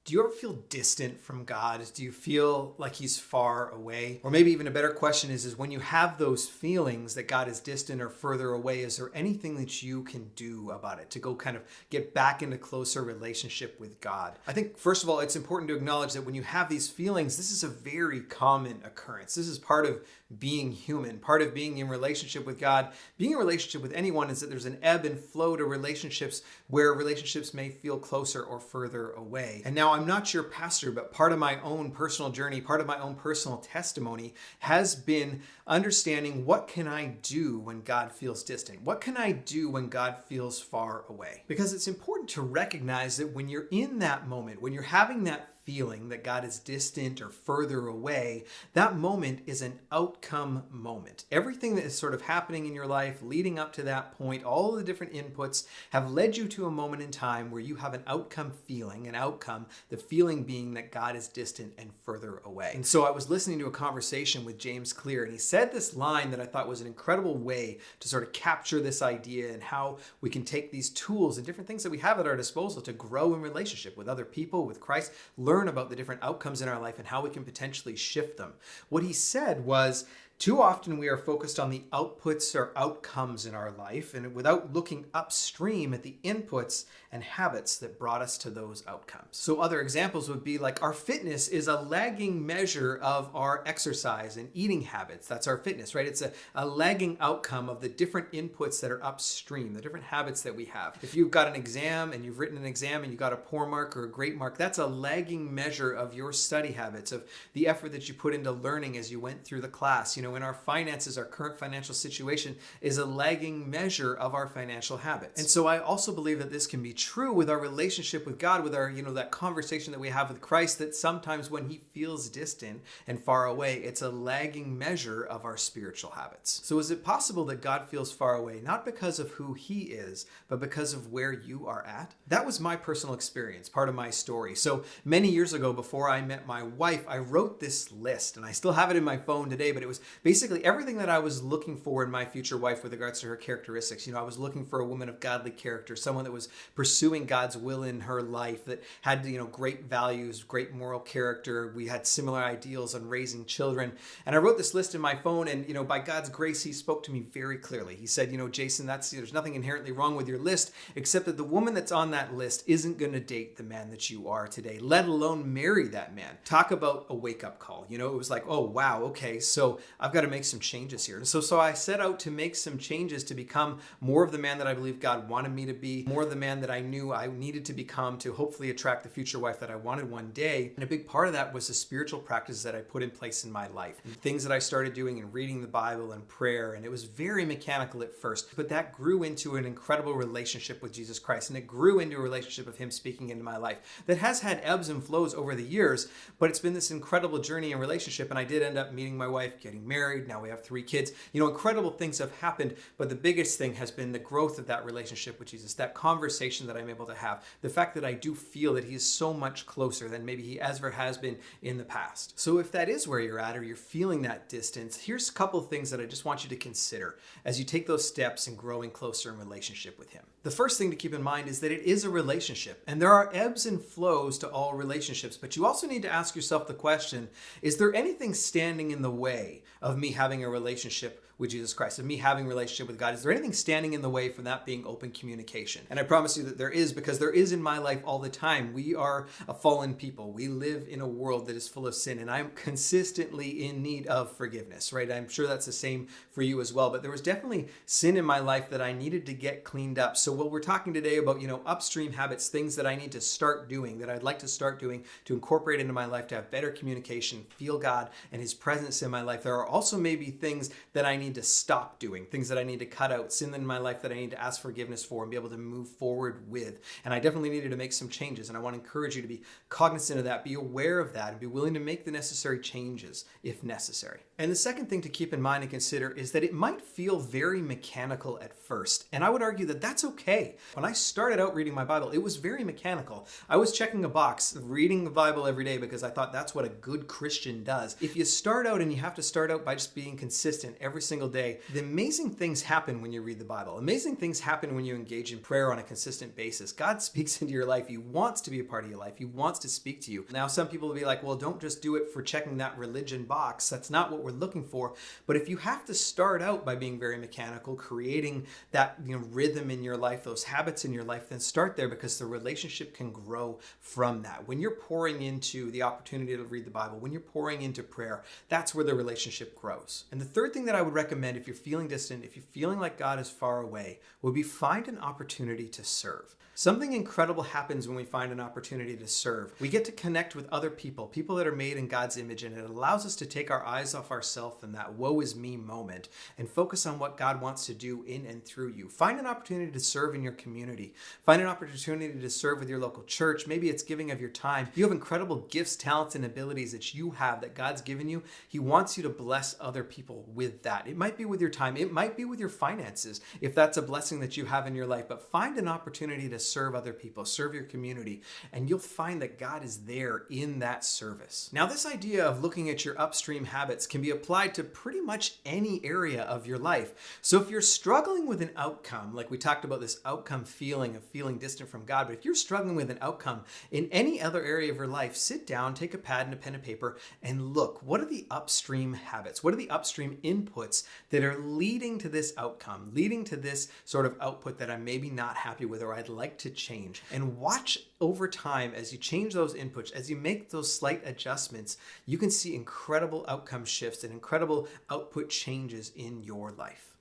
Do you ever feel distant from God? Do you feel like he's far away? Or maybe even a better question is when you have those feelings that God is distant or further away, is there anything that you can do about it to go kind of get back into closer relationship with God? I think, first of all, it's important to acknowledge that when you have these feelings, this is a very common occurrence. This is part of being human, part of being in relationship with God. Being in relationship with anyone is that there's an ebb and flow to relationships where relationships may feel closer or further away. And now I'm not your pastor, but part of my own personal journey, part of my own personal testimony has been understanding what can I do when God feels distant? What can I do when God feels far away? Because it's important to recognize that when you're in that moment, when you're having that feeling that God is distant or further away, that moment is an outcome moment. Everything that is sort of happening in your life leading up to that point, all of the different inputs have led you to a moment in time where you have an outcome feeling, the feeling being that God is distant and further away. And so I was listening to a conversation with James Clear, and he said this line that I thought was an incredible way to sort of capture this idea and how we can take these tools and different things that we have at our disposal to grow in relationship with other people, with Christ, learn about the different outcomes in our life and how we can potentially shift them. What he said was, too often we are focused on the outputs or outcomes in our life and without looking upstream at the inputs and habits that brought us to those outcomes. So other examples would be like our fitness is a lagging measure of our exercise and eating habits. That's our fitness, right? It's a lagging outcome of the different inputs that are upstream, the different habits that we have. If you've got an exam and you've written an exam and you got a poor mark or a great mark, that's a lagging measure of your study habits, of the effort that you put into learning as you went through the class. In our finances, our current financial situation is a lagging measure of our financial habits. And so I also believe that this can be true with our relationship with God, with our, that conversation that we have with Christ, that sometimes when he feels distant and far away, it's a lagging measure of our spiritual habits. So is it possible that God feels far away, not because of who he is, but because of where you are at? That was my personal experience, part of my story. So many years ago, before I met my wife, I wrote this list, and I still have it in my phone today, but it was basically everything that I was looking for in my future wife with regards to her characteristics. I was looking for a woman of godly character, someone that was pursuing God's will in her life, that had, great values, great moral character. We had similar ideals on raising children. And I wrote this list in my phone, and, by God's grace, he spoke to me very clearly. He said, Jason, there's nothing inherently wrong with your list, except that the woman that's on that list isn't going to date the man that you are today, let alone marry that man. Talk about a wake-up call. It was like, oh, wow, okay, so I've got to make some changes here. And so I set out to make some changes to become more of the man that I believe God wanted me to be, more of the man that I knew I needed to become to hopefully attract the future wife that I wanted one day. And a big part of that was the spiritual practices that I put in place in my life, and things that I started doing and reading the Bible and prayer. And it was very mechanical at first, but that grew into an incredible relationship with Jesus Christ. And it grew into a relationship of him speaking into my life that has had ebbs and flows over the years, but it's been this incredible journey and relationship. And I did end up meeting my wife, getting married. Now we have 3 kids. Incredible things have happened, but the biggest thing has been the growth of that relationship with Jesus, that conversation that I'm able to have, the fact that I do feel that he is so much closer than maybe he ever has been in the past. So if that is where you're at, or you're feeling that distance, here's a couple of things that I just want you to consider as you take those steps in growing closer in relationship with him. The first thing to keep in mind is that it is a relationship, and there are ebbs and flows to all relationships, but you also need to ask yourself the question, is there anything standing in the way of me having a relationship with Jesus Christ, of me having a relationship with God? Is there anything standing in the way from that being open communication? And I promise you that there is, because there is in my life all the time. We are a fallen people. We live in a world that is full of sin, and I'm consistently in need of forgiveness, right? I'm sure that's the same for you as well, but there was definitely sin in my life that I needed to get cleaned up. So what we're talking today about, upstream habits, things that I need to start doing, that I'd like to start doing to incorporate into my life, to have better communication, feel God and his presence in my life. There are also maybe things that I need to stop doing, things that I need to cut out, sin in my life that I need to ask forgiveness for and be able to move forward with. And I definitely needed to make some changes. And I want to encourage you to be cognizant of that, be aware of that, and be willing to make the necessary changes if necessary. And the second thing to keep in mind and consider is that it might feel very mechanical at first. And I would argue that that's okay. When I started out reading my Bible, it was very mechanical. I was checking a box, reading the Bible every day because I thought that's what a good Christian does. If you start out and you have to start out by just being consistent every single single day. The amazing things happen when you read the Bible. Amazing things happen when you engage in prayer on a consistent basis. God speaks into your life. He wants to be a part of your life. He wants to speak to you. Now, some people will be like, well, don't just do it for checking that religion box. That's not what we're looking for. But if you have to start out by being very mechanical, creating that rhythm in your life, those habits in your life, then start there, because the relationship can grow from that. When you're pouring into the opportunity to read the Bible, when you're pouring into prayer, that's where the relationship grows. And the third thing that I would recommend, if you're feeling distant, if you're feeling like God is far away, would be find an opportunity to serve. Something incredible happens when we find an opportunity to serve. We get to connect with other people that are made in God's image, and it allows us to take our eyes off ourselves and that woe is me moment and focus on what God wants to do in and through you. Find an opportunity to serve in your community. Find an opportunity to serve with your local church. Maybe it's giving of your time. You have incredible gifts, talents, and abilities that you have that God's given you. He wants you to bless other people with that. It might be with your time. It might be with your finances, if that's a blessing that you have in your life. But find an opportunity to serve other people, serve your community, and you'll find that God is there in that service. Now, this idea of looking at your upstream habits can be applied to pretty much any area of your life. So if you're struggling with an outcome, like we talked about this outcome feeling of feeling distant from God, but if you're struggling with an outcome in any other area of your life, sit down, take a pad and a pen and paper, and look, what are the upstream habits? What are the upstream inputs that are leading to this outcome, leading to this sort of output that I'm maybe not happy with or I'd like to change? And watch over time as you change those inputs, as you make those slight adjustments, you can see incredible outcome shifts and incredible output changes in your life.